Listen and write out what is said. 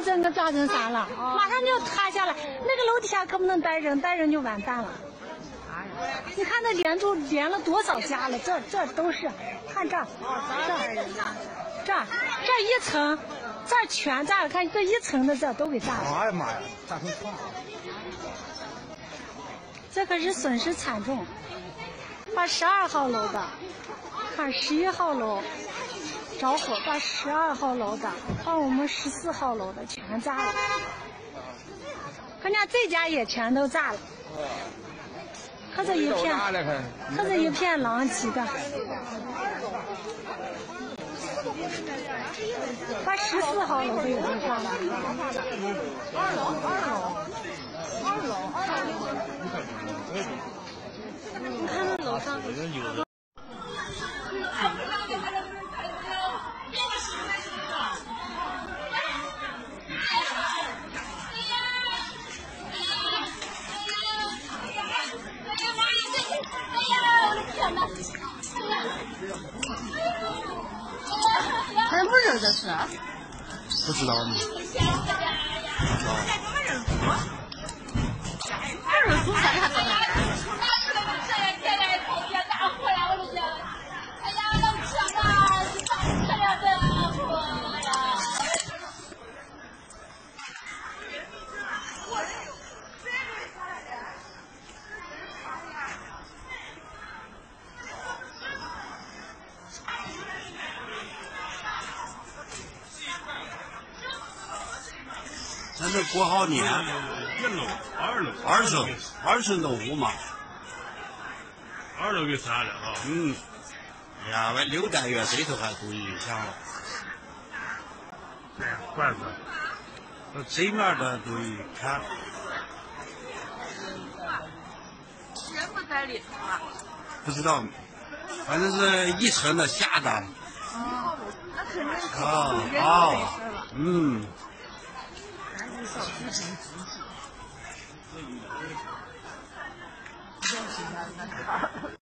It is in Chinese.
这能炸成啥了？马上就要塌下来，那个楼底下可不能待人，待人就完蛋了。你看那连了多少家了？这都是，看这一层，这全炸了，看这一层的这都给炸了。哎呀妈呀，炸成矿了！这可是损失惨重，把12号楼的，看11号楼着火，把12号楼的，把我们14号楼的全炸了。看见这家也全都炸了。可这一片狼藉的，把14号楼的也都炸了。二楼，你看那楼上。什么人这是？不知道呢。二人组啥还不能？咱这过好年1楼、2楼、二层都屋嘛。 2楼给炸了啊！哎呀，我6单元这头还受影响了。怪不得。这面的都看。人不在里头啊？不知道，反正是1层的下的。那肯定是人没事了。小区城集体。